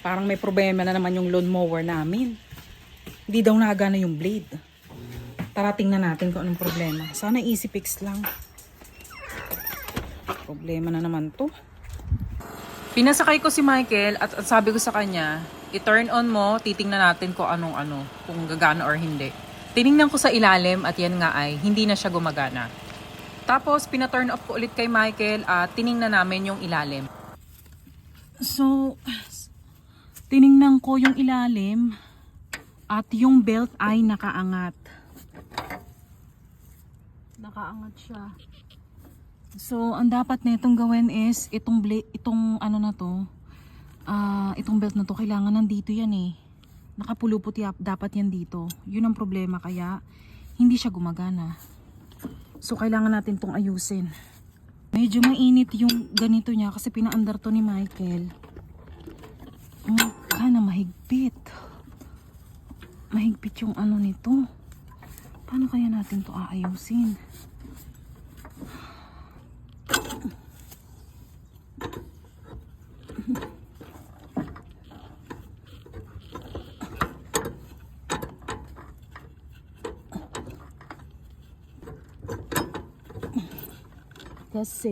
Parang may problema na naman yung lawnmower namin. Hindi daw nagana yung blade. Tara tingnan natin kung anong problema. Sana easy fix lang. Problema na naman to. Pinasakay ko si Michael at sabi ko sa kanya, i-turn on mo, titingnan natin kung anong kung gagana or hindi. Tiningnan ko sa ilalim at yan nga ay hindi na siya gumagana. Tapos pina-turn off ko ulit kay Michael at tiningnan namin yung ilalim. So, tiningnan ko yung ilalim at yung belt ay nakaangat. Nakaangat siya. So, ang dapat nitong gawin is itong belt na to kailangan nandito yan eh. Nakapulupot dapat yan dito. Yun ang problema kaya hindi siya gumagana. So, kailangan natin tong ayusin. Medyo mainit yung ganito niya kasi pinaandar to ni Michael. Sana mahigpit. Mahigpit yung nito. Paano kaya natin to aayusin? Kasi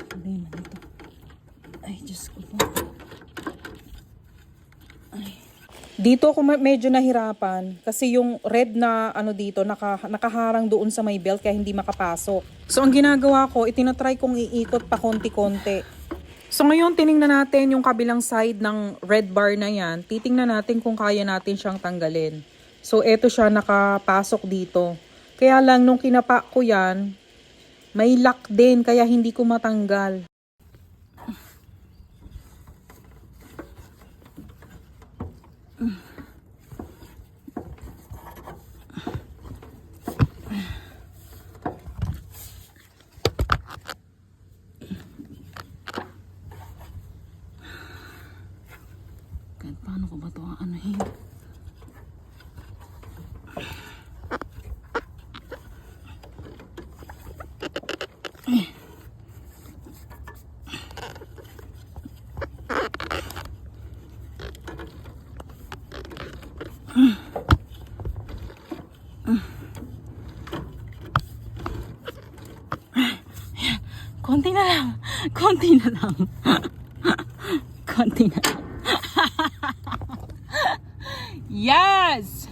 problema dito. Ay, Diyos ko po. Ay. Dito ako medyo nahirapan kasi yung red na dito nakaharang doon sa may belt kaya hindi makapasok. So ang ginagawa ko, itinatry kong iikot pa konti-konti. So ngayon tiningnan natin yung kabilang side ng red bar na yan. Titingnan natin kung kaya natin siyang tanggalin. So eto siya nakapasok dito. Kaya lang nung kinapa ko yan, may lock din kaya hindi ko matanggal. Paano ko ba ito anuhin? Konti na lang. Konti na lang. Konti na lang. Yes!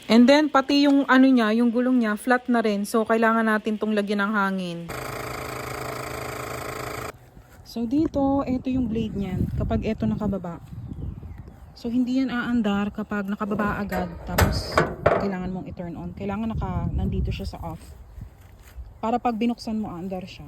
And then, pati yung niya, yung gulong niya, flat na rin. So, kailangan natin tong lagyan ng hangin. So, dito, ito yung blade niyan. Kapag ito nakababa. So, hindi yan aandar kapag nakababa agad. Tapos, kailangan mong i-turn on. Kailangan nandito siya sa off. Para pag binuksan mo, aandar siya.